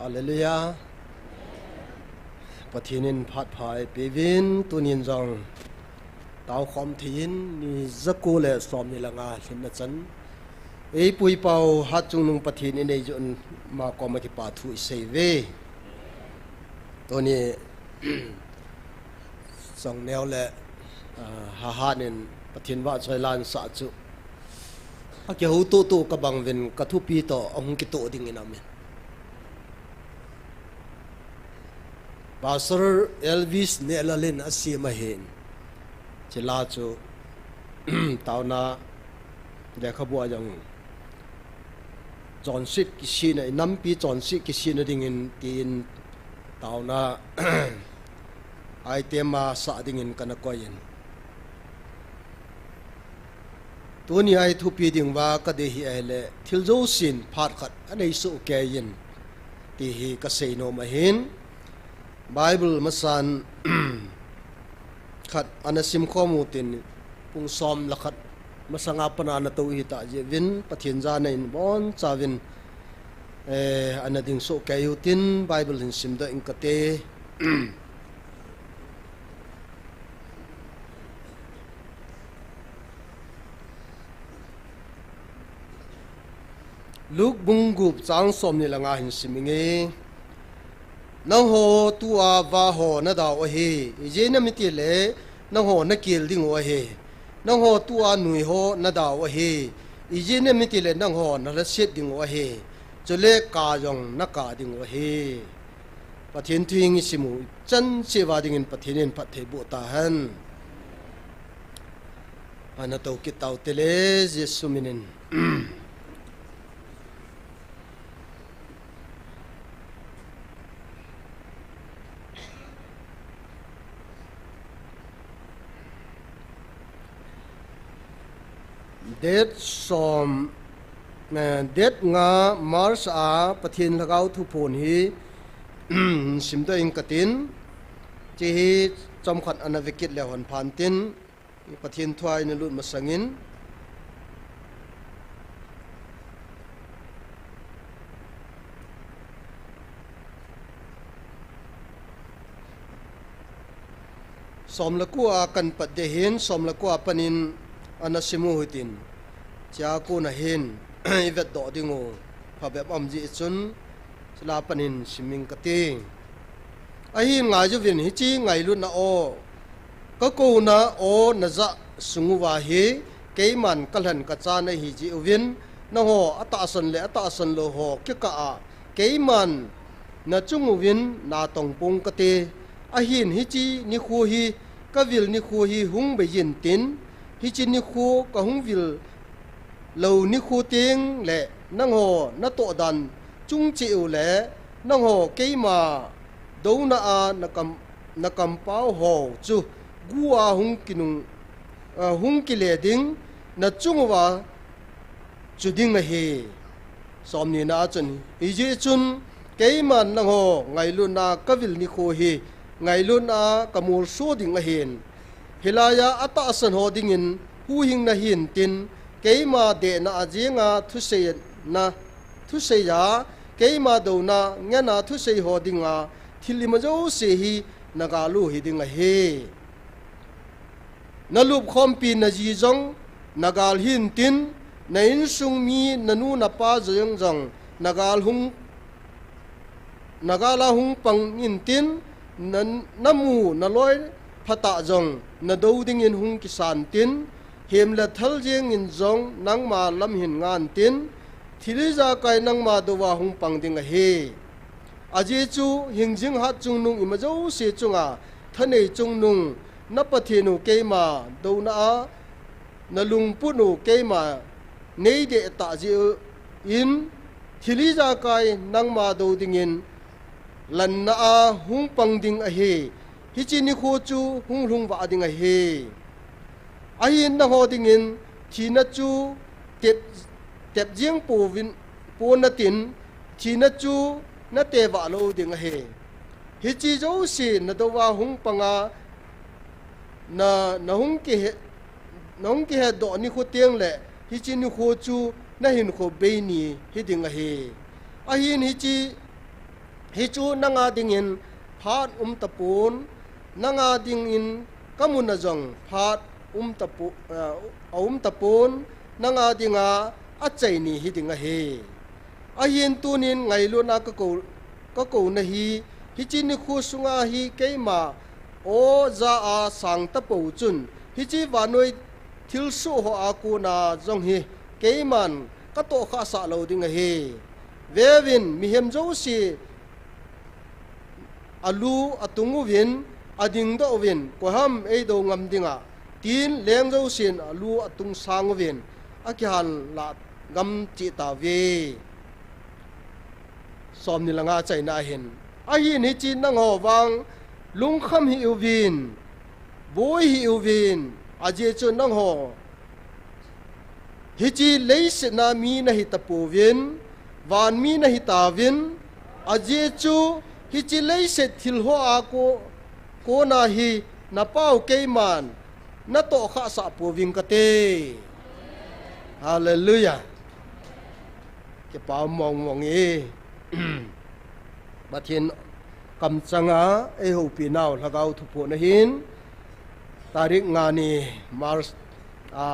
Hallelujah. Patinin phat phai pevin tunin jong tao khom thin ni zakule som ni langa hlimna chan ei pui pau hat chung nung pathin in ei jon ma ko ma ki pa thu sei ve toni song neo le ha nen pathin wa choi lan sa chu a ke hu tu ka bang ven ka thu pi to ong ki to ding in amen. Pastor Elvis Nelalin asimahin chila chu tauna dekha bua jang John Sit kisina nampi John Sit kisina dingin tin tauna ai tema sa dingin kana koyen tuni ai thu pi ding wa ka de hi ai le thiljo sin phat khat anei su ke yin ti hi ka sei no mahin Bible masan khat anasim khomutin pung som lakhat masanga pana na to hi ta je win pathin ja na in bon chawin anading so kayutin Bible hin simda inkate Luke bungup chang som ni langa hin siminge nang ho tua va ho na da o he je na mi ti le nang ho na kil ding o he nang ho tua nui ho na da o he je na mi ti le nang ho na la set ding o he chole ka jong na ka ding o he pathin thing simu chan che wa ding in pathinin pathe bu ta han ana to ki taw tele jesu minin det som det nga mars a pathin lagau thu phun hi simda in katin chi hi chomkhat anavekit le hon phan tin pathin thuai na lut masangin som lakua kan pat de hin som lakua panin anasimu hutin cha ko na hin ivet do dingo phabep amji chun sala panin siming kati ahi nga ju vin hi chi ngai lu na o ka ko na o na za sungu wa hi keiman kalhan ka cha na hi ji uvin na ho ata san lo ho ke ka a keiman na chungu vin na tong pung kati ahin hi chi ni khu hi ka vil ni khu hi hung be yin tin hi chin ni khu ka hung vil lo ni khu ting le nang ho na to dan chung chi u le nang ho keima do na a na kam pau ho chu gua hung kinung hung ki le ding na chung wa chu ding a he som ni na chun i ji chun keima nang ho ngai lu na ka vil ni khu hi ngai lu na kamul so ding a hen hilaya ata asan ho dingin hu hing na hin tin keima de na ajinga thu se ya keima do na nga na thu se ho dinga thilima jo se hi nagalu hi dinga he nalup khom pi na ji jong nagal hin tin na in sung mi nanu na pa jong jong nagala hung pang in tin namu na loi phata jong na do ding in hung kisan tin hem la thal jeng in jong nang ma lam hin ngan tin thiliza kai nang ma do wa hung pang ding a he aje chu hingjing hat chung nung ima jo se chunga thanei chung nung na pathinu keima do na a na lung pu nu keima nei de ta ji in thiliza kai nang ma do ding in lan na a hung pang ding a he hi chi ni kho chu hung lung wa ding a he ahin na ho ding in thina chu tep jing pu vin pu na tin thina chu na te wa lo ding a he hi chi jo si na do wa hung panga na hung ki he do ni kho tiang le hi chi ni kho chu na hin kho be ni hi ding a he ahin hi chi hi chu nanga ding in phat tapun nanga ding in kamuna jong phat tapun nanga dinga a chei ni hi dinga he a hin tunin ngai lu na ka ko na hi chin ni khu sunga hi keima o za a sang ta po chun hi chi wanoi thil su ho a ku na jong hi keiman ka to kha sa lo dinga he vevin mi hem jo si alu atungu vin ading do vin ko ham e do ngam dinga tin leng jo sin alu atung sang vin akyan la gam chi ta ve som ni langa chai na hin a hi ni chin nang ho wang lung kham hi uvin boy hi uvin aje chu nang ho hi chi leis na mi na hi tapu vin van mi na hi ta vin aje chu hi chi leis thil ho a ko na hi na pau keiman na to kha sa pu ving ka te hallelujah ke pa mong e bathin kam changa e ho pi naw lagau thu po na hin tarik ngani mars a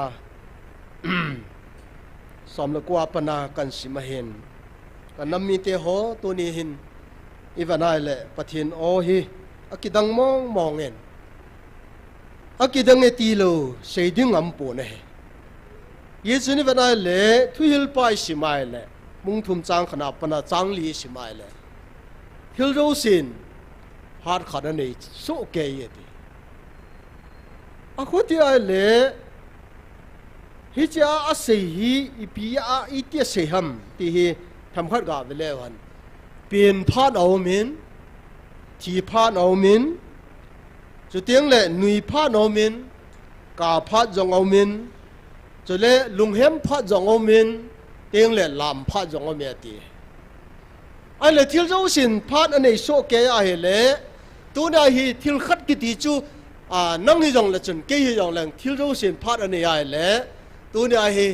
som la kwa pana kan simahin kanami te ho to ni hin ivanai le pathin o hi akidang mongen akidang etilo seiding ampo ne yesu ni vanai le thuil pai simai le mung thum chang khana pana chang li simai le hil ro sin har khana nei so ke ye ti akhoti ai le hi cha a sei hi ipia a itia se ham ti hi tham khat ga le wan pin phat au min thi phat au min chu tiang le nui phat au min ka phat jong au min chu le lung hem phat jong au min tiang le lam phat jong au me ti ai le thil zo sin phat anei so ke a he le tu na hi thil khat ki ti chu nang hi jong la chun ke hi jong lang thil zo sin phat anei ai le tu na hi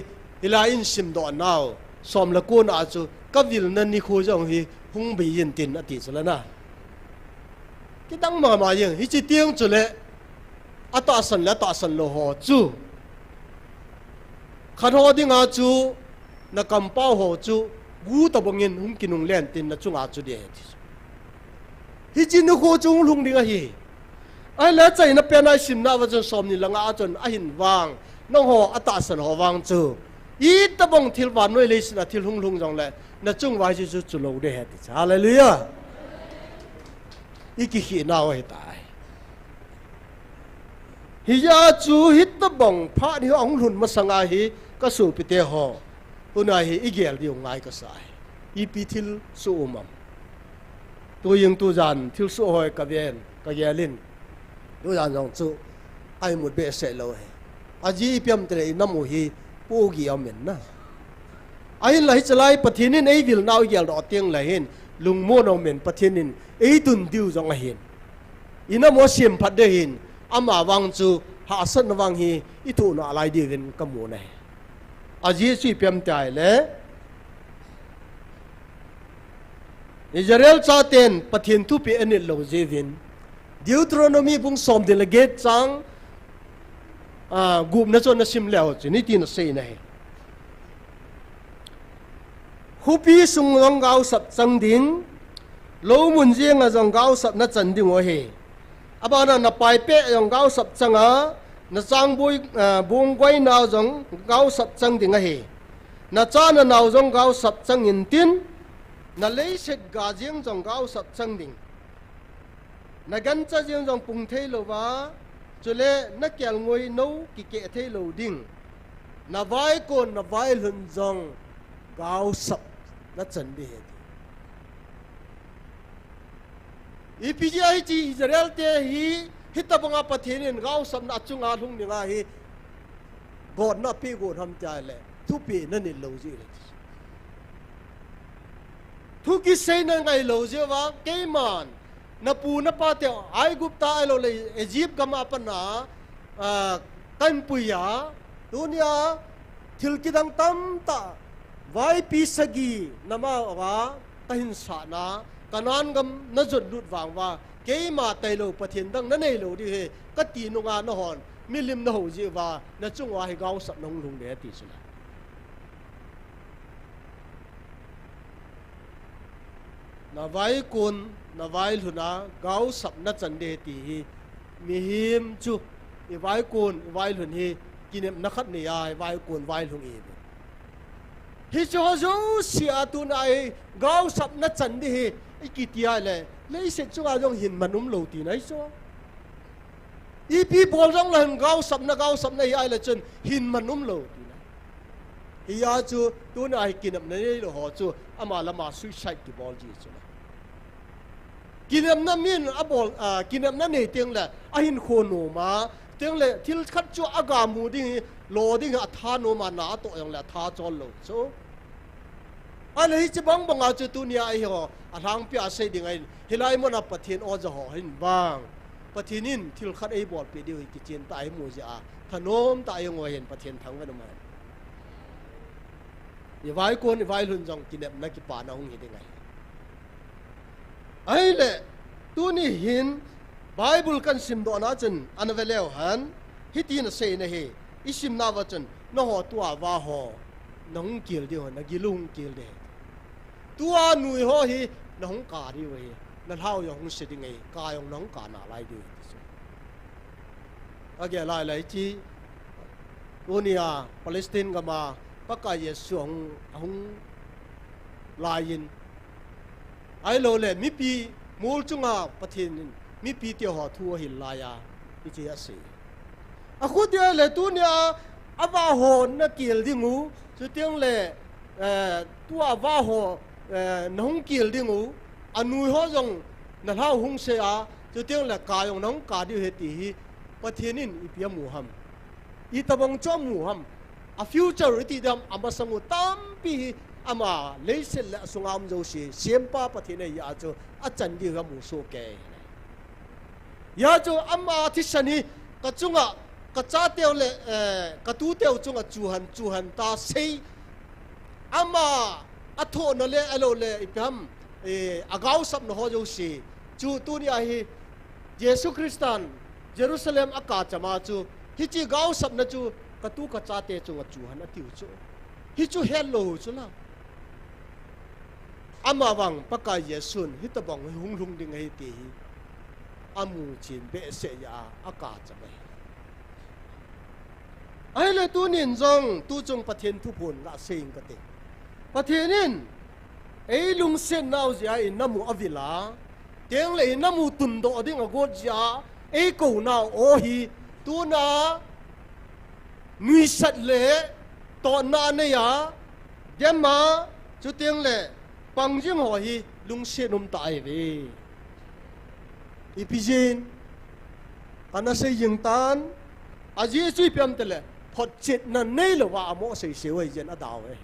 ila in sim do naw som la ko na chu ka vil nan ni khu jong hi hung bi yin tin ati chula na ki dang ma yin hi chi tiang chu le ata san lo ho chu khan ho ding a chu na kam pau ho chu gu ta bongin hum kinung len tin na chunga chu de hi chi nu khu chung lung ding a hi ai la chai na pe na sim na wa chon som ni langa a chon a hin wang nong ho ata san ho wang chu i ta bong thil wan noi le sin a thil hung lung jong le na chung wai chu chu lo de he ti hallelujah iki hi na wa hi tai hi ya chu hit ta bong pha ni ong hun ma sanga hi ka su pi te ho una hi igel di ngai ka sai i pi thil su umam tu yeng tu jan thil su hoi ka ven ka yelin tu jan jong chu ai mut be se lo he aji piam tre na mu hi pu gi amen na ai lai chalai pathinin ei vil nau gel ro tiang la hin lung mo no men pathinin ei tun diu jong a hin ina mo sim phat de hin ama wang chu ha san wang hi i thu na lai di ven ka mu na aji chi piam tai le Israel chaten pathin thu pi anil lo jevin Deuteronomy bung som delegate chang gup na chon na sim leo chini ti na sei na he hupi sung long gao sap chang ding lo mun jeng a jong gao sap na chan ding o he abana na pai pe jong gao sap changa na chang boi bung goi na jong gao sap chang ding a he na cha na naw jong gao sap chang in tin na lei set ga jeng jong gao sap chang ding na gan cha jeng jong pung thei lo wa chule na kyal ngoi no ki ke thei lo ding na vai kon na vai hun jong gao sap na chan bi he ipji chi Israel te hi hitabanga pathin gao sap na chunga lung ni nga hi god na pi god ham cha le thu pi na ni lo ji le thu ki sei na ngai lo je wa ke man na pu na pa te ai gupta ai lo le Egypt kama pana kan puya dunia thil kidang tam ta vai pi sagi nama wa tahin sa na kanan gam na zot lut wang wa ke ma tai lo pathian dang na nei lo di he ka ti nu nga na hon milim na ho ji wa na chungwa hi gau sap nong lung le ti sula na vai kun na vai luna gau sap na chan de ti hi mi him chu i vai kun vai lun hi kinem na khat ne ai vai kun vai lung i hi cho zo sia tu nai gau sap na chan di hi i kitia le se chunga jong hin manum lo ti nai so i pi bol jong lan gau sap na ai la chen hin manum lo ti na hi ya chu tu nai kinam na le ho chu ama lama suicide ki bol ji chu kinam na min abol kinam na ne teng la a hin kho no ma teng le thil khat chu aga mu ding lo ding a tha no ma na to yong la tha chol lo so anh ấy chỉ băng băng áo cho tu nia ai ho anh hàng pia xây đình ai hilai mo na pathin o za ho hin bang pathinin thil khat ai bol pe diu ki chen tai mu ja thanom ta yong hen pathin thang ga ma ye vai kon ni vai lun jong kinep na ki pa na hung hi ding ai ai le tu ni hin bible kan sim do na chen an veleo han hitin se na he isim na wa chen no ho tua wa ho nong kil dio na gilung kil de tua nui ho hi nong ka di we na hao yong se ding ai ka yong nong ka na lai di age lai lai chi unia palestine ga ma paka yesu hong lai yin ai lo le mi pi mul chunga pathin mi pi ti ho thu hi la ya ti chi ase a khu dia le tu nia ava ho na kil di mu chu tiang le tua va ho nong kil di mu anui ho jong na hao hung se a chu tiang le ka yong nong ka di he ti hi pathinin ipia mu ham I tabang cho mu ham a future ti dam amasangu tampi ama leisel la sungam jo si sempa pathine ya cho a chandi ga mu so ke ya cho ama thisani ka chunga ka cha teo le ka tu teo chunga chuhan ta sei ama atho no le alo le ipam agau sap no ho jo si chu tu ni a hi Jesu Christan Jerusalem aka chama chu hi chi gau sap na chu ka tu ka cha te chunga chuhan atiu chu hi chu hello chu la ama wang paka Yesun hi ta bang hung lung ding hi ti amu chin be se ya aka chama ai le tu nin jong tu chung pathen thu phun la sing ka te pathenin ei lung sen nau zia in namu avila teng le namu tun do ding a god ja ei ko nau o hi tu na nui sat le to na ne ya dema chu teng le pang jing ho hi lung sen um ta ai ve ipijin ana se ying tan a ji chui piam te le phot chit na nei lo wa amo se se wei jen a daw e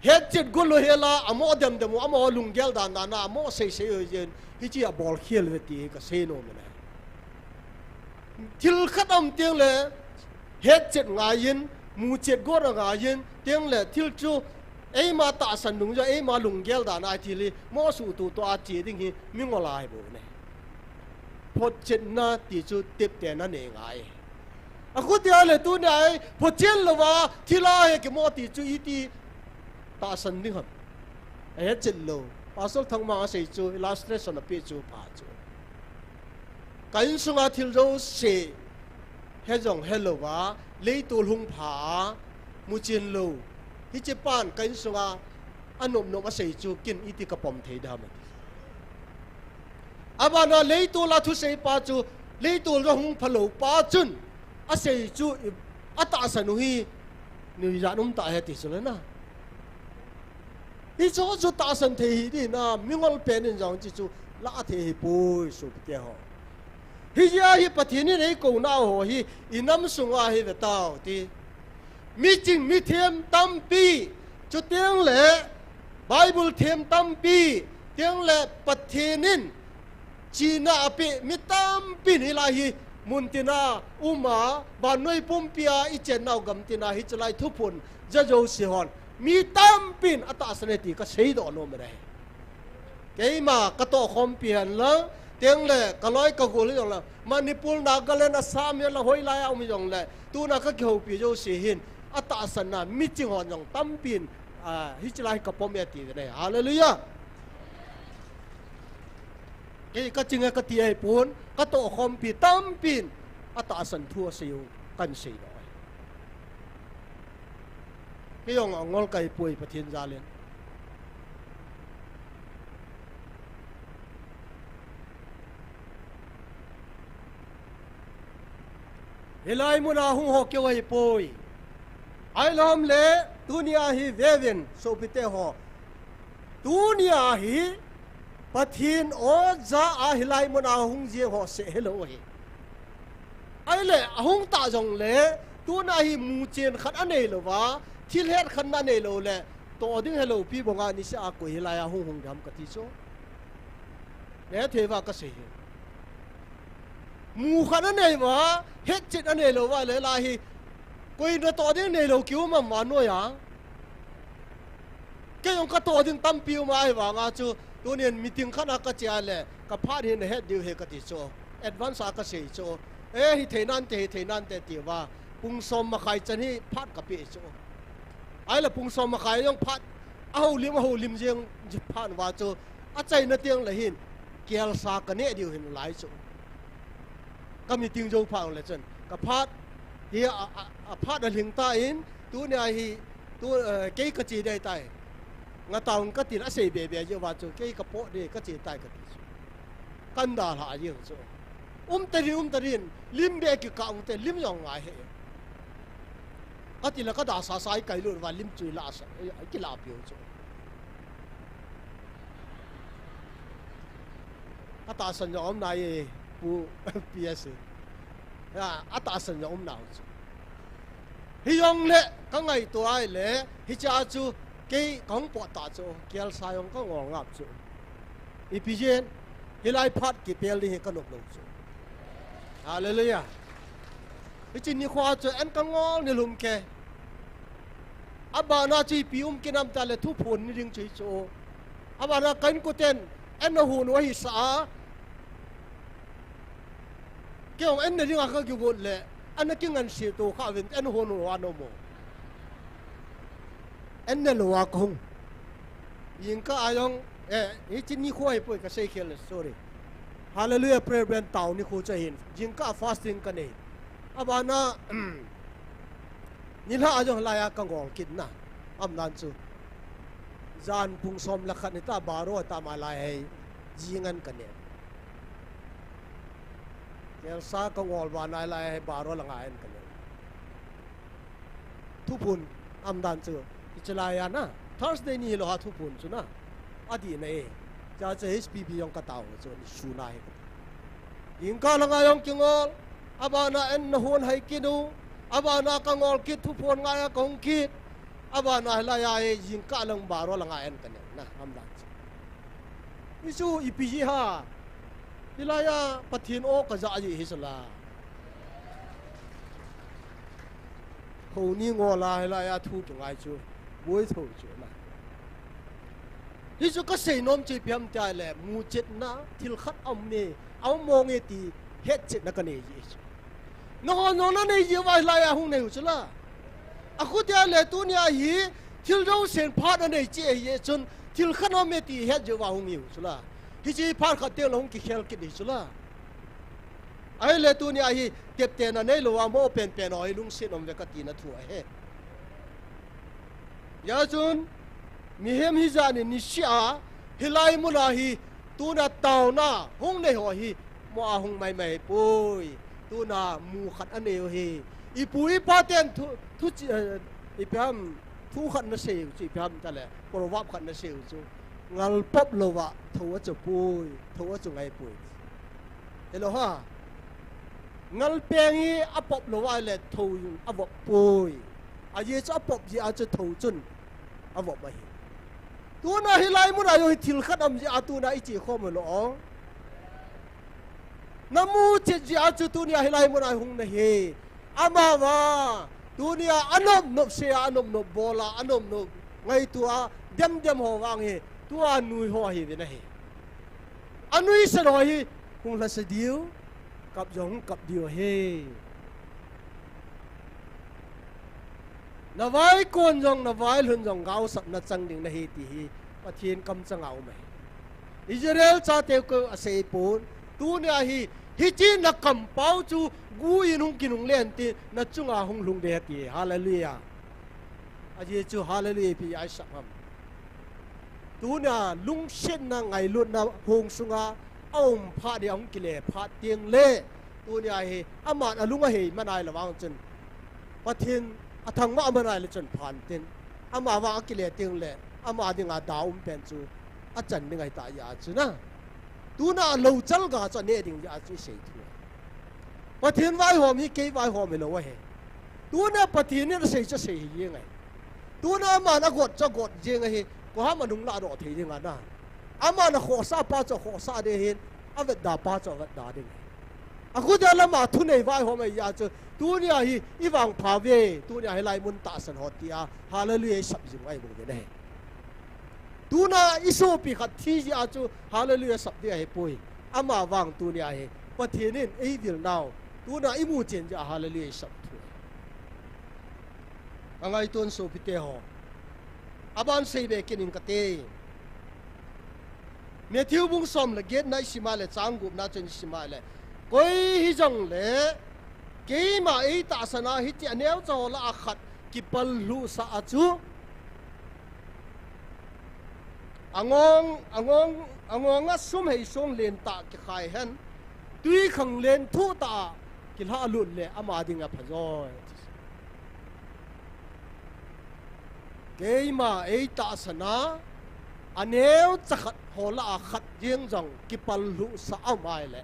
het chit go lo hela amo dem amo lung gel dan na amo se se wei jen hi chi a bol khiel ve ti ka se no me na thil khatam tiang le het chit nga yin mu chit go ra nga yin tiang le thil chu ei ma ta san lung jo ei ma lung gel dan ai thi li mo su tu to a chi ding hi mi ngolai bo ne phot chit na ti chu tip te na ne ngai aku dia le tu nai phochen lawa thila he ke mo ti chu iti ta san ding ham e chen lo pasal thang ma sei chu illustration a pe chu pa chu kain sunga thil jo se he jong hello wa le tu hung pha mu chen lo hi che pan kain sunga anom no ma sei chu kin iti ka pom thei da ma abana le tu la thu sei pa chu le tu ro hung phalo pa chun a sei chu ata sanu hi ni ya num ta he ti su na hi cho chu ta san the hi di na mingol pen in jong chi chu la the hi pui su te ho hi ya hi pathini nei ko na ho hi inam sunga hi ve tao ti mi ching mi them tam pi chu tiang le bible them tam pi tiang le pathinin china api mi tam pi ni la hi muntina uma banoi pumpia ichen nau gamtina hi chalai thupun jajo sihon mi tam pin ata saneti ka sei do no mere cái mà cái tổ không biển lắm tiếng lệ cái lối cái gối giống là Manipur Nagaland Assam là hoi lai ông giống là tu na cái kiểu ví dụ sĩ hin ata san na meeting hòn giống tâm pin hít lai cái pomé ti này hallelujah cái chừng cái tiề pun cái tổ không pi tâm pin ata san thua siêu căn sĩ đó cái ông ngol cái bùi bát thiên gia lên Hilai muna hung ho kyo hi poi ai lam le dunia hi vevin so pite ho dunia hi pathin o za a hilai muna hung je ho se hello hi ai le hung ta jong le dunia hi mu chen khat anei lo wa thil het khan na nei lo le to ding hello pi bonga ni sa ko hilai hung hung dam ka ti so le theva ka se mù khăn anh này mà hết chết anh này lâu vậy lấy lại hi quay nó to đến này lâu cứu mà nuôi à cái ông cái to đến tâm piu mà ai vào ngã chú tôi nên meeting khăn cái chia lệ cái phát hiện hết điều hết cái gì cho advance cái gì cho hi thế nan thế tiêu và bung som mà khai chân hi phát cái bị cho ai là bung som mà khai ông phát hậu lim riêng phát vào cho chạy nó tiếng là hin kia sa cái này điều hin lại choก็มีติงโจงฟังเลยจนกับพัดที่พัดหิงตาอินตัวเนี่ยฮีตัวเกี่ยกจีได้ตายงาตองก็ติดอาศัยเบียเยอะว่าจูเกี่ยกระโปะดีก็จีตายก็ติดกันดาหาเยอะจูตรินลิมเบกิกาแต่ลิมยังไงเหรอก็ติดแล้วก็ด่าสายไก่ลุ่นว่าลิมจุยลาสกิลาเปียวจูก็ตาสัญญาอมนายปูเปียสิอาตาสัญญาอมนาวจูฮิยองเล่ก็ไงตัวไอ้เล่ฮิจ้าจูเกี่ยของปอตาจูเกี่ยสายองก็งองับจูอีพีเจนฮิไลพัดกี่เปลลี่ก็นกลงจูฮาเลลูยาฮิจินี่ขวาจูเอ็นก็งอในลุมแกอาบานาจีพิอุมกินน้ำตาเลทุพนนี่ดึงจูจูอาบานากันกุเตนเอ็นหูนวะฮิสาเกี่ยวเอ็นนี่งาเขาอยู่บนเลยอันนั้นกิ่งเงินเสียตัวข้าวินเอ็นหัวหนูวานโมเอ็นนี่หลวงคงยิงก็อายองนี่จินนี่คุยป่วยก็เสียเขียนเลย sorry ฮาเลลูยาเพลย์เบนเต่านี่คุยจะเห็นยิงก็ fasting กันเองอาบานะนี่ละอายองลายกังวลกินนะอำนันจูจานพุงสมละขันนี่ตาบาโรตามาลายยิงกันเองเกี่ยวซากงอลวานายลายบารอลังไงกันเลยทุพุนอัมดันจูอิจลายานะ Thursday นี่เราหาทุพุนจูนะอดีตนี่จะ HPB ยองกระตาวจูนี่ชูนายยิงกาลังไงยองกิงอลอาบานาเอ็นหัวให้กินูอาบานากังอลกิดทุพุนไงกงกิดอาบานาลายยิงกาลังบารอลังไงกันเลยนะอัมดันจูนี่ชูอีพีจีฮาฮิลายาปะทินโอกะจะอาฮิสลาโหนี่งอลาฮิลายาทูจงไอจูบวยทูจูนะฮิจูก็เสนอมจีเปียมใจแหละมูเจ็ดนะทิลขัดอมเนเอามองเอตีเฮ็ดเจ็ดนักเนยจูนอนนั่นเนยว่าฮิลายาหุงเนยจุละอะคุเดียเลตุเนียฮีทิลเราเซนพาดเนยเจเยจนทิลขัดอมเนตีเฮ็ดจะว่าหุงอยู่จุละฮิจีพาร์ขัดเตียงลงกี่เขลกิดดิจุละไอ้เลตุนี่ไอ้เก็บเตียนนั่นเองหรือว่าโมเป็นไอ้ลุงเสียนอมเวกตีนัทัวเฮยาจุนมีเฮมฮิจานินิชิอาฮิไลมุนาฮีตูน่าเต่าหน้าหงในหัวฮีมัวหงไม่ปุยตูน่ามูขัดอันเดียวฮีอีปุยพาเตียนทุจอีพามทุขัดนั่นเสียวจีพามแต่ละปรวับขัดนั่นเสียวจูงัลป๊อบโลวะทัวจะปุยทัวจะไงปุยเห็นหรอฮะงัลเปียงี้อับป๊อบโลวะเลยทัวอับปุยอาเยจะอับป๊อบยี่อาจจะทัวจุนอับไม่ตัวน่าฮิไลมุนอายุทิลขัดอัมยี่อาตัวน่าอิจิข้อมือหรอน้ำมูเจจีอาจจะตัวน่าฮิไลมุนอายุหงนะเฮอามาวะตัวน่าอันนบเสียอันนบโบลาอันนบไงตัวเดมหัววางเฮตัวนุยหัวเฮเป็นไง anui sa roi hung la sa diu kap jong kap diu he na vai kon jong na vai lun jong gao sap na chang ding na he ti hi pathian kam chang au mai Israel cha te ko ase pon tu ne hi hi chi na kam pau chu gu inung kinung len ti na chunga hung lung de ti hallelujah aji chu hallelujah pi ai sam tu na lung shen na ngai lut na hong sunga om pha de ong kile pha tieng le tu ne hi amat alunga he manai lawang chen pathian athang ma manai le chen phan tin ama wa kile tieng le ama dinga daum pen chu a chan dingai ta ya chu na tu na lo chal ga cha ne ding ya chu sei thu pathian vai hom hi ke vai hom lo wa he tu na pathian ne sei cha sei hi ngai tu na ma na got cha got je ngai ko ha ma dung la do thei ding na ama na kho sa pa cha kho sa de hin a vet da pa cha vet da ding a khu da la ma thu nei vai hom ai ya chu tu nia hi i wang pha ve tu nia hi lai mun ta san hot tia hallelujah sab jing ai bu de tu na iso pi khat thi ya chu hallelujah sab dia he poi ama wang tu nia he pathian in ei vil now tu na i mu chen ja hallelujah sab thu angai ton so pi te ho aban sei be kin ka te Matthew bung som le get nai sima le chang gup na chen sima le koi hi jong le ke ma ei ta sana hi ti aneu chaw la akhat ki pal lu sa achu angong a sum hei som len ta ki khai hen tui khang len thu ta ki la lut le ama dinga phajoi ke ma ei ta sana aneu chakhat hola khat jeng jong ki pal lu sa amai le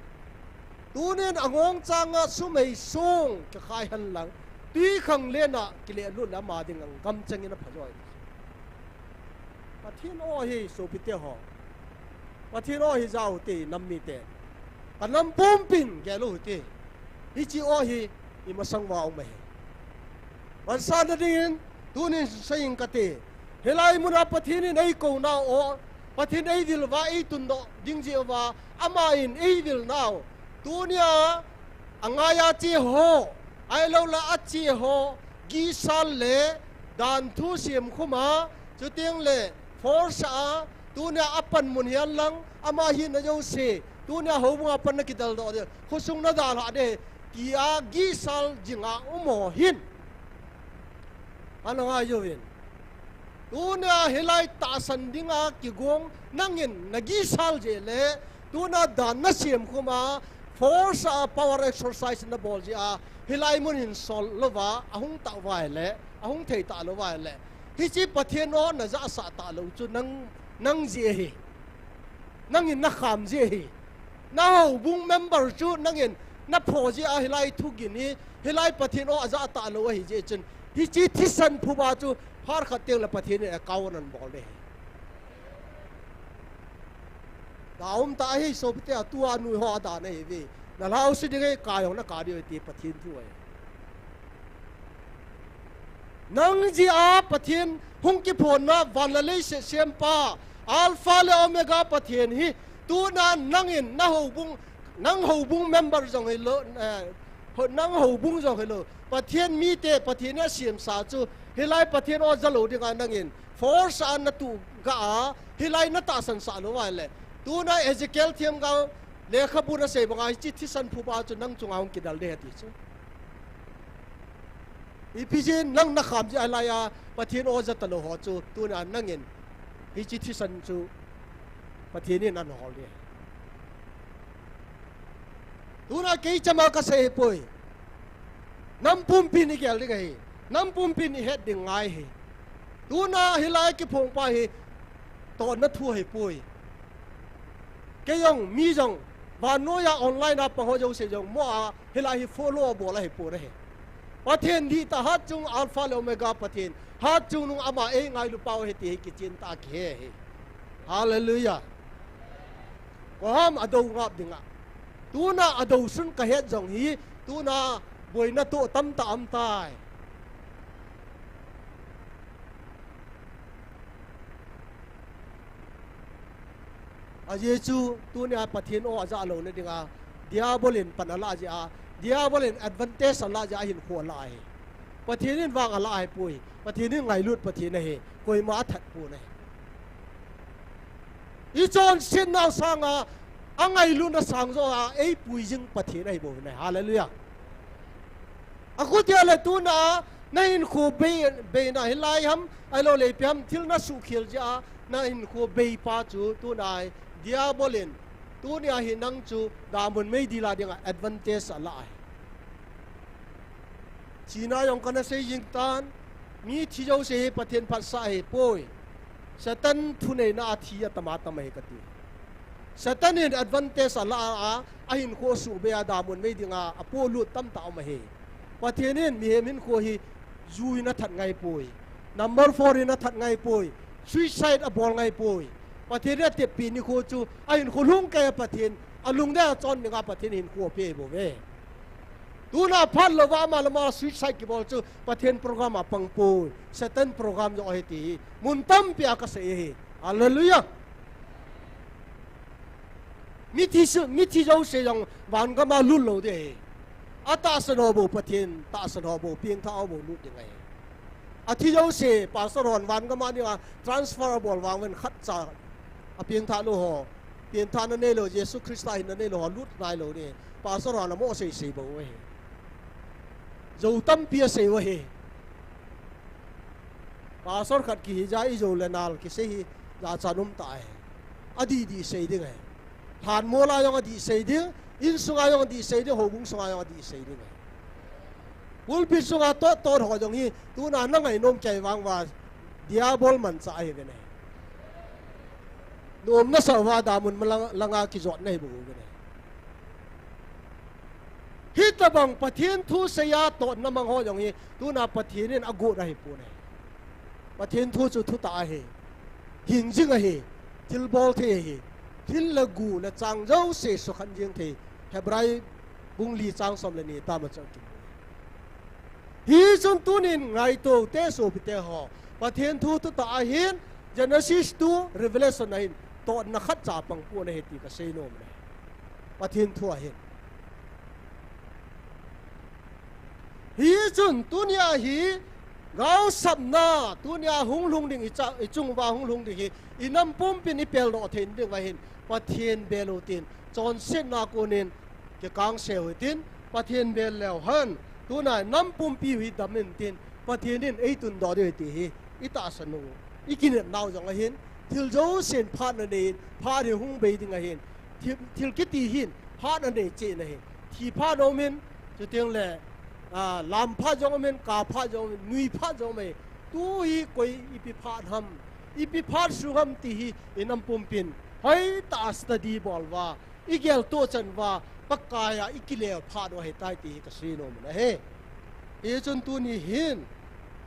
tu nen angong changa sumei sung ka khai han lang tui khang lena ki le lu la ma ding ang gam changin a phajoi pathin o hi so pite ho pathin o hi zau te nammi te kanam pum pin ge lu te hi chi o hi i ma sang wa me wan sa na ding tu nen saying ka te helai mun a pathin nei ko na o pathin ei dil wa ei tun do ding je wa ama in ei dil now tunia angaya chi ho ai lo la a chi ho gi sal le dan thu sim khuma chu tiang le force a tunia apan mun hian lang ama hi na jo se tunia ho bunga pan na kidal do de khusung na da la de kia gi sal jinga umo hin ananga yowin tunia helai ta san dinga ki gong nangin nagi sal je le tuna dan na sim khuma force a power exercise na bol ji a hilai mun in sol lova ahung ta wai le ahung thei ta lo wai le hi chi pathian o na za sa ta lo chu nang je hi nang in na kham je hi now bung member chu nang in na pho ji a hilai thu gin hi hilai pathian o za ta lo hi je chen hi chi thisan phu ba chu har khatel la pathian e kawan bol le daum ta hi so pte atua nu ho da nei vi na lau si dingai ka yong na ka ri ti pathin thu ai nang ji a pathin hung ki phon na van la le se sem pa alpha le omega pathin hi tu na nang in na ho bung member jong hi lo nang ho bung jong hi lo pathin mi te pathin na sim sa chu hilai pathin o zalo dinga nang in force an na tu ga hilai na ta san sa lo wa le tu na Ezekiel thiam ga le khabu na se banga chi thi san phu ba chu nang chungaung ki dal de ti chu ipijin nang na kham ji alaya pathin o za ta lo ho chu tu na nangin hi chi thi san chu pathin ni nan hol de tu na ke chama ka se poi nam pum pin ni gel de ga hi nam pum pin ni het ding ngai hi tu na hilai ki phong pa hi to na thu hi poi cái dòng mi dòng và nói ya online na bằng họ dòng sử dụng mua helai hi follow bo la hi po re pathen di ta hat chung alpha le omega pathen hat chung nung ama e ngai lu pau he ti ki chin ta ke he hallelujah ko ham ado ngap dinga tu na ado sun ka het dòng hi tu na boi na to tam ta am tai a Jesu tu ne pathin o aja lo ne dinga diabolin panala ja diabolin advantage ala ja hin kho lai pathinin wang ala ai pui pathinin ngai lut pathin he koi ma that pu ne i chon sin na sanga angai lu na sang zo a ei pui jing pathin ai bo ne hallelujah aku dia le tu na in khu be na hilai ham ai lo le piam thil na su khil ja na in khu be pa chu tu nai diabolin tu nia hinang chu da mun mei di la ding advantage ala ai china yong kana se ying tan mi thi jo se pathen phat sa he poi satan thu nei na thi ya tama tamai ka ti satan in advantage ala a hin kho su be da mun mei dinga apo lu tam ta ma he pathenin mi hemin kho hi zui na that ngai poi number 4 na that ngai poi suicide a bol ngai poi pathen ya te pi ni kho chu a hin kho lung ka pathen alung da chon ni ga pathen hin kho pe bo ve tu na phan lo wa ma lama suicide ki bol chu pathen program a pang poi satan program jo he ti mun tam pia ka se he hallelujah mi thi jo se jong wan ga ma lu lo de ata sano bo pathen ta sano bo pieng tha bo lu de ngai a thi jo se pa so ron wan ga ma ni transferable wang wen khat cha a pieng tha lo ho pieng tha na ne lo Jesus Christ ai na ne lo lut nai lo ni pa so ron mo se se bo we zo tam pia se we pa so khat ki ja i zo le nal ki se hi ja cha num ta hai adi di se de ngai han mo la yong adi se de in sunga yong di sei de ho bung sunga yong di sei de pul pi sunga to ho jong hi tu na na ngai nom chai wang wa diabol man sa ai ve ne nom na sa wa da mun langa ki jot nei bu ve ne hi ta bang pathin thu se ya to na mang ho jong hi tu na pathin in agu ra hi pu ne pathin thu chu thu ta he hing jing a he til bol the he thil la gu la chang zo se so khan jing the hebrai bung li chang som le ni ta ma chang ki hi chun tunin ngai to te so pi te ho pathen thu tu ta hin Genesis 2 Revelation 9 to na khat cha pang pu na he ti ka sei nom ne pathen thu a hin hi chun tunia hi gao sabna tunia hung lung ding i chung wa hung lung ding hi inam pum pin i pel do then ding wa hin pathen belotin chon sen na ko nin ke kang seu tin pathen bel lew han tu na nam pum pi wi damin tin pathen in ei tun do de ti hi ita sanu ikin naw jong a hin thil jo sen phat na ne pha de hung be ding a hin thil ki ti hin phat na ne che na hin thi pha no min chu tiang le lam pha jong men ka pha jong nui pha jong me tu hi koi ipi phat ham ipi phat su ham ti hi inam pum pin hai ta study bol wa igel to chan wa pakaya ikile pha do he tai ti ka sino na he e chun tu ni hin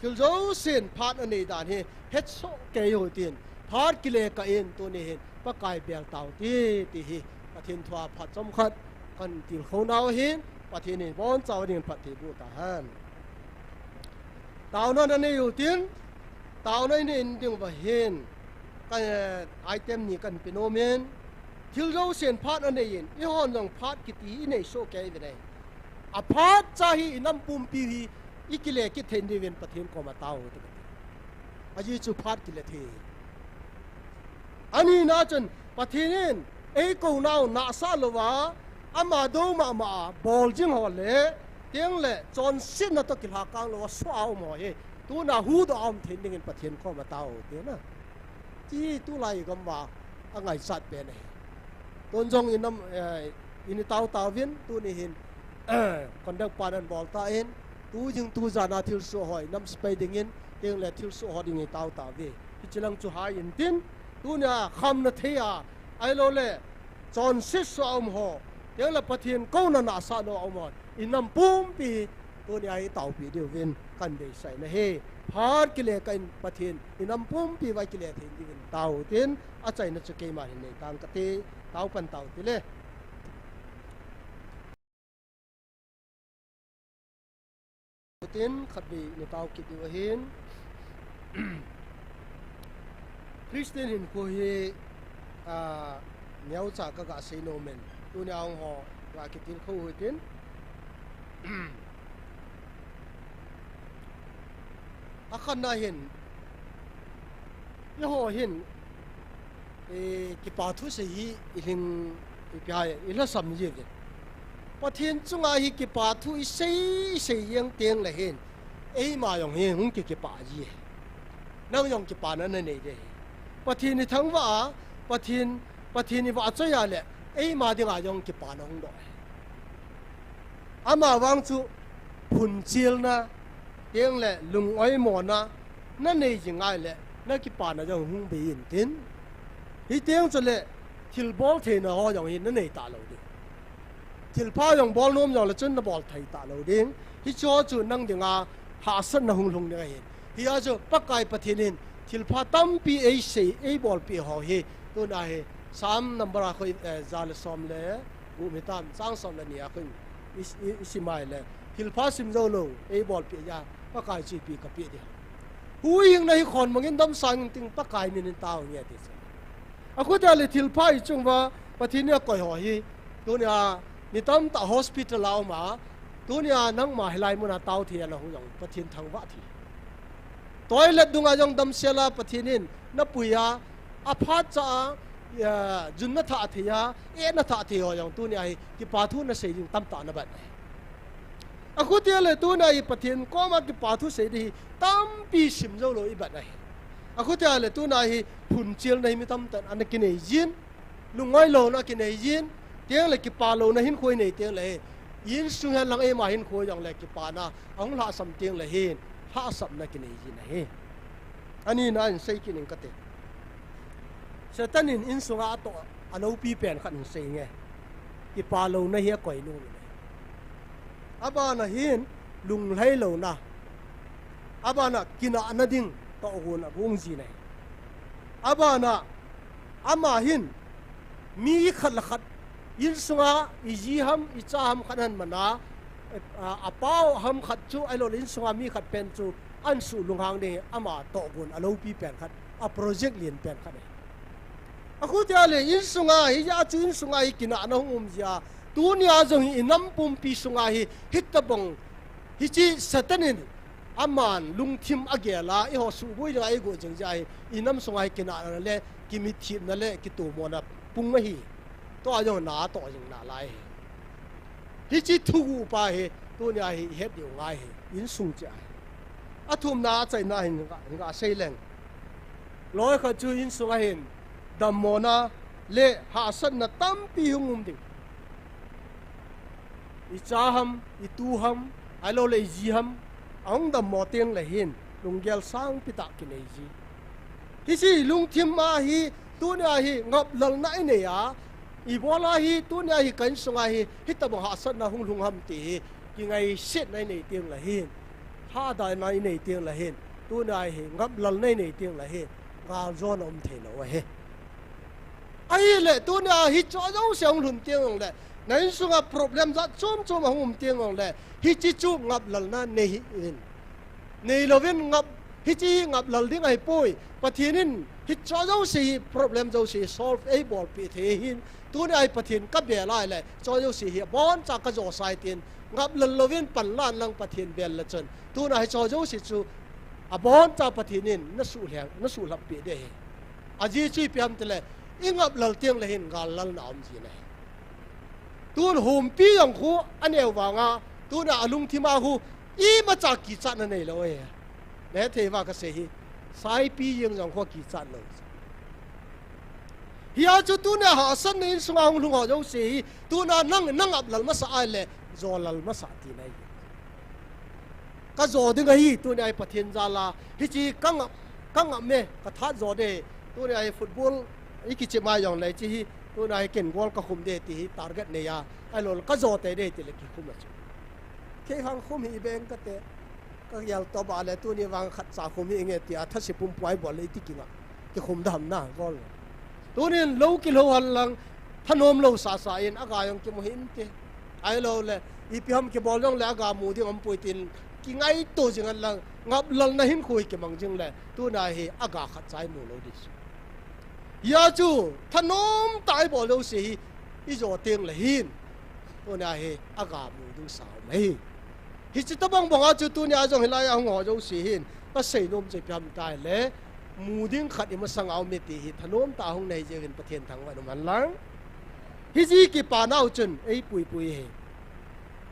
kil jo sen phat ani dan he het so ke yo tin phat kile ka in tu ni hin pakai bel tau ti hi pathin thwa phat chom khat kan til khonau hin pathin ni bon chaw ding pathi bu ta han taw na ne yu tin taw na ni in ding ba hin kan item ni kan pinomen thil jo sen phat ane yin I hon jong phat ki ti nei so ke ve nei a phat cha hi inam pum pi hi ikile ki then di wen pathin ko ma taw tu aji chu phat ki le the ani na chen pathin ei ko naw na sa lo wa ama do ma bol jing ho le tiang le chon sin na to ki ha kang lo so aw mo he tu na hu do am then ding pathin ko ma taw te na chi tu lai gam wa angai sat pe nei tôn jong in tao viên tu ni hin còn đang panan bol ta in tu jing tu zana thil so hoi nam spai ding in teng le thil so ho ding tao ve chilang chu ha in tin tu na kham na thea ai lo le chon sit so om ho teng le pathin ko na sa no om ho inam pum pi tu ni ai tao pi de vin kan de sai na he phat ki le kan pathin inam pum pi vai ki le thin ding tao tin a chai na chu ke ma hin nei tang ka te tao pan tao ti le tin khat bi ni tao ki di hin Christian in ko hi nhau cha ka ga sei no men tu ne ang ho ga ki tin khu hui tin a khan na hin ye ho hin ki pa thu se hi iling ipai ila sam ji de pathin chunga hi ki pa thu i sei yang teng la hin ei ma yong hi hung ki pa ji nang yong ki pa na nei de pathin ni thang wa pathin ni wa cha ya le ei ma ding a yong ki pa na hung do ama wang chu phun chil na teng le lung oi mo na na nei ji ngai le na ki pa na yong hung be in tin hi teng chu le thil bol the na ho yong hin na nei ta lo de thil pa yong bol nom yong le chun na bol thai ta lo ding hi cho chu nang dinga ha san na hung lung ne hin hi a chu pakai pathinin thil pha tam pi ei sei ei bol pi ho hi tu na he sam number a khoi zal som le u mi tam sang som le ni a khoi isi mai le thil pha sim zo lo ei bol pi ya pakai chi pi ka pi de hu ying na hi khon mangin dam sang ting pakai min taw nge ti aku ta le thil pha i chung wa pathin ya koi ho hi tu nya ni tam ta hospital law ma tu nya nang ma helai mun a taw thi la hu yong pathin thang wa thi toilet dunga jong dam sela pathinin na puya a pha cha ya jun na tha thia e na tha thi ho yong tu nya hi ki pa thu na sei jing tam ta na ba aku te le tu na i pathin ko ma ki pa thu sei di tam pi sim zo lo i ba nai aku te le tu na hi phun chil nei mi tam tan an ki nei yin lungoi lo na ki nei yin tiang le ki pa lo na hin khoi nei tiang le yin su han lang e ma hin khoi yong le ki pa na ong la sam tiang le hin ha sam na ki nei yin na he ani na in sei ki ning ka te satanin in sunga to alo pi pen khan sei nge ki pa lo na hi koi nu aba na hin lung lai lo na aba na kina anading to gon a bung ji nei aba na ama hin mi khat la khat in sunga i ji ham i cha ham khanan mana a pau ham khat chu ai lo in sunga mi khat pen chu an su lung hang de ama to gon alo pi pen khat a project lien pen khat aku ta le in sunga hi ya chu in sunga hi kina na hum ja tu nia jong hi nam pum pi sunga hi hitabong hi chi satanin aman lung thim agela i ho su boi la ai go jeng jai inam sunga hi kina na le kimi thim na le ki tu mo na pung ma hi to a jong na to jing na lai hi chi thu pa he tu nia hi het yu ngai he in sung ja athum na chai na hin ga sei leng loi kha chu in sunga hin dam mo na le ha san na tam pi hungum ding i cha ham i tu ham ai lo le ji ham ong dam mo teng le hin lung gel sang pi ta ki nei ji hi si lung thim ma hi tu na hi ngap lal na ne ya i bola hi tu na hi kan sunga hi hita bo ha san na hung lung ham ti ki ngai set nai nei teng le hin ha dai nai nei teng le hin tu na hi ngap lal nei nei teng le hin ga zon om the no he ai le tu na hi cho zo siang lun teng le nai sunga problem za chom chom hum teng le hi chi chu ngap lal na nei in nei lovin ngap hi chi ngap lal ding ai poi pathinin hi cho zo si problem zo si solve a bol pi the hin tu na ai pathin ka be lai le cho zo si hi bon cha ka zo sai tin ngap lal lovin pan lan lang pathin bel la chen tu na ai cho zo si chu a bon cha pathinin na su hlang na su lap pi de a ji chi piam te le ingap lal tiang le hin gal lal na om ji ne tun hum pi yang khu aneu wanga tuna alung thima hu i ma cha ki cha na nei lo e le the wa ka se hi sai pi yang jong kho ki cha lo hiya chu tuna ha san nei sunga hung lung ho jo se hi tuna nang ap lal ma sa ai le zo lal ma sa ti nei ka zo ding hi tuna ai pathin za la hi chi kang me ka tha zo de tuna ai football iki che ma yong lai chi hi tu na ken gol ka khum de ti target ne ya ai lol ka zo te de ti le ki khum la chu ke hang khum hi beng ka te ka yal to ba le tu ni wang khat sa khum hi nge ti a tha si pum poi bol le ti kinga ki khum dam na gol tu ni lo ki lo hal lang thanom lo sa in aga yong ki mo hin te ai lo le i pi ham ki bol yong le aga mu ding am pui tin ki ngai to jing lang ngap lal na hin khoi ki mang jing le tu na hi aga khat chai mu lo di ya chu thanom tai bo lo si i zo teng le hin tu na he aga mu du sao mai hi chi tabang bong a chu tu nya jong hilai a ngo zo si hin pa sei nom che pyam tai le mu ding khat ima sang au me ti hi thanom ta hong nei je hin pathian thang wa no man lang hi ji ki pa nau chun ei pui pui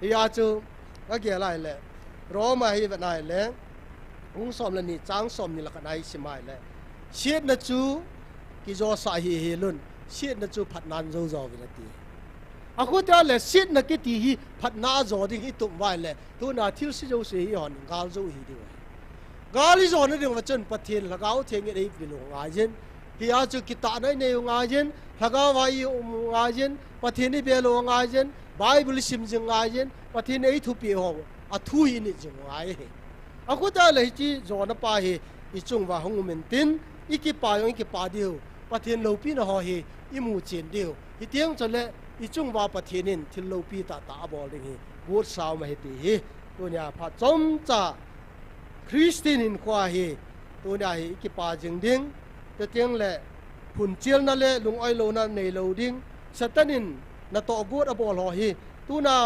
he ya chu a ge lai le ro ma hi va nai le ung som la ni chang som ni la ka nai si mai le siet na chu ki zo sa hi hi lun siet na chu phat nan zo zo vi na ti a khu ta le siet na ki ti hi phat na zo ding hi tum wai le tu na thil si zo se hi hon gal zo hi di gali zo na ding wa chen pathian la gao theng ei bi lo nga jen hi a chu ki ta nai nei nga jen la ga wa yi nga jen pathian ni be lo nga jen bible sim jing nga jen pathian ei thu pi ho a thu hi ni jing nga he a khu ta le chi zo na pa hi i chung wa hong men tin i ki pa yong ki pa diu pathian lo pi na ho hi i mu chen diu hi tiang cho le i chung wa pathian in thil lo pi ta bol ding hi gut sao ma hi ti hi tu nya pha chom cha Christian in kwa hi tu nya hi ki pa jing ding te tiang le phun chiel na le lung oi lo na nei lo ding satanin na to gut a bol ho hi tu na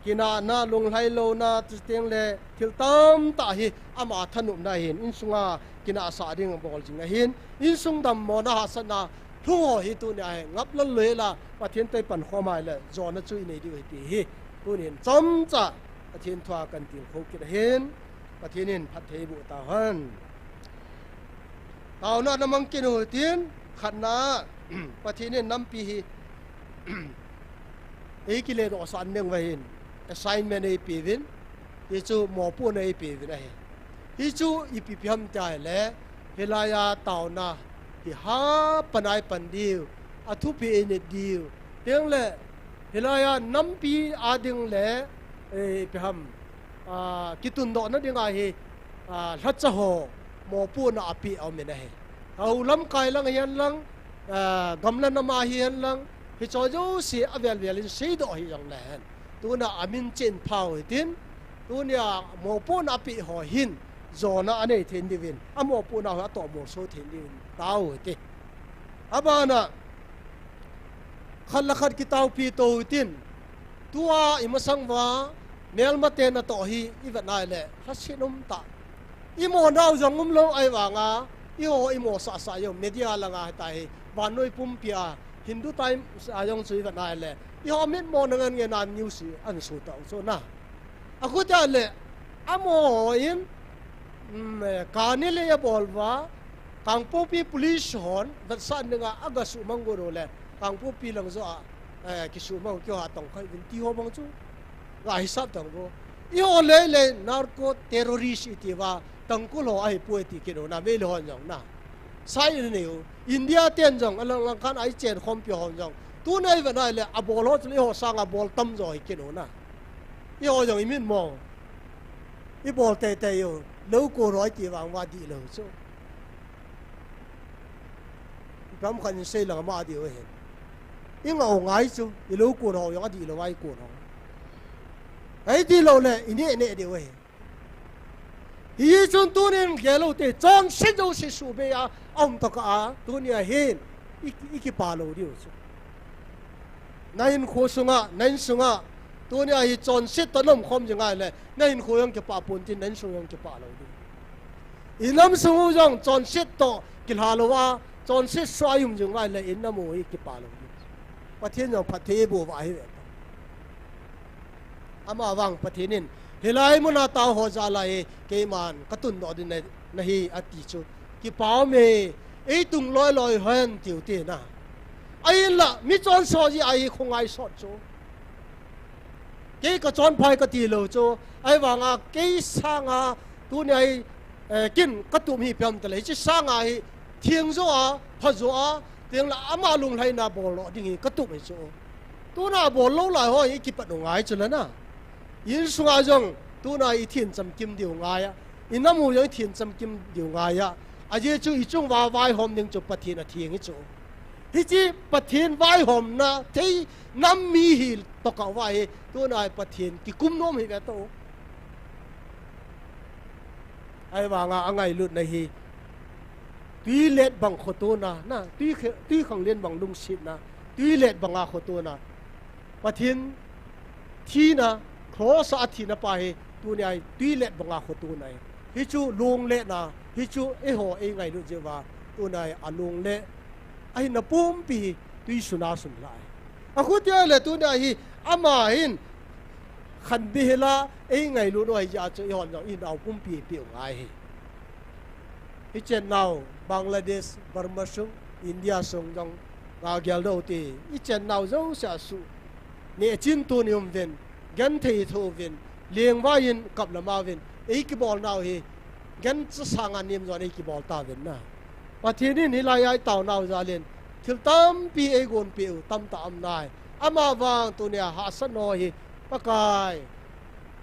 kina na lung lai lo na tiang le thil tam ta hi ama thanum na hin in sunga kina sa ding bol jing a hin in sung dam mo na ha sana thu ho hi tu nya ngap lan le la pathian tai pan kho mai le zo na chui nei di ti hi tu nin chom cha pathian thwa kan tin kho ki hin pathian in phat thei bu ta han tao na namang kin ho tin khat na pathian in nam pi hi ei ki le ro san neng wa hin assignment ei pi vin hi chu mo pu nei pi vin a hi chu i pi pyam ta le helaya tao na hi ha panai pan diu athu pi ne diu teng le helaya nam pi ading le e pyam kitun do na dinga hi hlat cha ho mo pu na api au me na he au lam kai lang yan lang gamla na ma hi yan lang hi cho jo si avel velin sei do hi yang la han tu na amin chen phao tin tu nya mo pu na api ho hin zo na ane then divin amo pu na ha to mo so then divin tao te abana khal khat ki tau pi to tin tua imasang wa mel mate na to hi ivanai le hasinum ta imo nau jangum lo ai wanga i ho imo sa sa yo media langa ta hi banoi pum pia Hindu time ayong chui vanai le i ho mit mo nangan nge nan news an su ta so na aku ta le amo in kanile ya bolwa kangpo pi police hon dat san nga agasu mangoro le kangpo pi lang zo kisu mang kyo ha tong khai vin ti ho bang chu ga hisab tang go i ho le narco terrorist itiwa tangku lo ai pui ti kino na me lo hon jong na sai ne India ten jong alang kan ai chen khom pyo hon jong tu nei va nai le abol ho chli ho sang abol tam zo hi kino na i ho jong i min mo i bol te yo lo ko roi ti wang wa di lo so kam khan sei lang ma di he i ngau ngai chu i lo ko ro yo di lo wai ko ro ai di lo le i ne di we hi chun tu nen ge lo te chong se jo se su be ya om to ka tu nia hin iki pa lo di chu nain kho sunga nain sunga tu nia hi chon se to nom khom jang ai le nain kho yang ke pa pun tin nain su yang ke pa lo di inam sungu jong chon se to kil ha lo wa chon se swa yum jang ai le in na mo iki pa lo di pathian jong phathe bo wa hi ama wang pathinin helai mona taw ho za lai ke man katun do din na hi ati chu ki paw me ei tung loi han tiu te na ai la mi chon so ji ai khongai so chu ke ka chon phai ka ti lo chu ai wanga ke sanga tu nei kin ka tu mi pyam ta le chi sanga hi thieng zo a pha zo a tiang la ama lung lai na bol lo ding ka tu me chu tu na bol lo lai ho i ki pa no ngai chu la na yin sunga jong tu na i thiên cham kim diu nga ya inamu yang thiên cham kim diu nga ya aje chu i chung wa vai hom ning chu pathin a thieng i chu hi chi pathin vai hom na thei nam mi hi to ka vai tu na pathin ki kum nom hi ga to ai wa nga angai lut na hi tuy lệ bằng khổ tu na tuy khẳng liên bằng lung xịt na tuy lệ bằng khổ tu na và thiên thi na khó sa thi na pa he tu này tuy lệ bằng khổ tu này hi chu lung lệ na hi chu e ho e ngai lu je wa tu này lung lệ ai na pum pi tuy suna sun lại khu tia lệ tu này hi ama hin khăn bê la e ngai lu no ya chu hon no in au pum pi pi ngai hi hi chen nào Bangladesh Burma sung India sung jong ga gyal do ti hi chen nào zo sa su ne chin tu nium ven gan thei tho ven lieng wa yin kap la ma ven e ki bol nào hi gan cha sang an nim zo ne ki bol ta ven na pa thi ni lai ai tau nào za len thil tam pi e gon pi tam ta am nai ama wang tu ne ha san no hi pa kai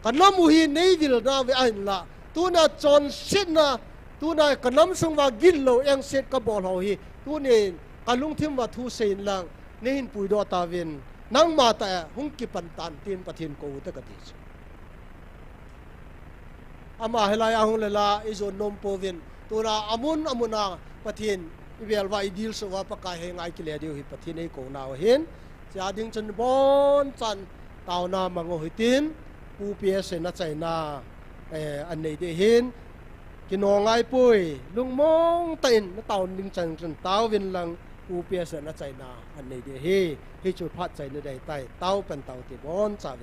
kan lam mu hi nei vil na ve ai la tu na chon sit na tu na kan lam sung wa gil lo eng set ka bol ho hi tu ne kalung thim wa thu sein lang ne hin pui do ta ven nang ma ta hung ki pan tan tin pathin ko ta ka ti ama helai ahung lela izo nom povin tu na amuna pathin ivel wa idil so wa pa ka he ngai ki le diu hi pathin ei ko na hin cha ding chen bon chan tau na mango hitin pu pia se na chai na an nei de hin ki no ngai pui lung mong tain na tau ding chan chan tau vin lang pu pia se na chai na an nei de hi chu phat chai na dai tai tau pen tau ti bon cha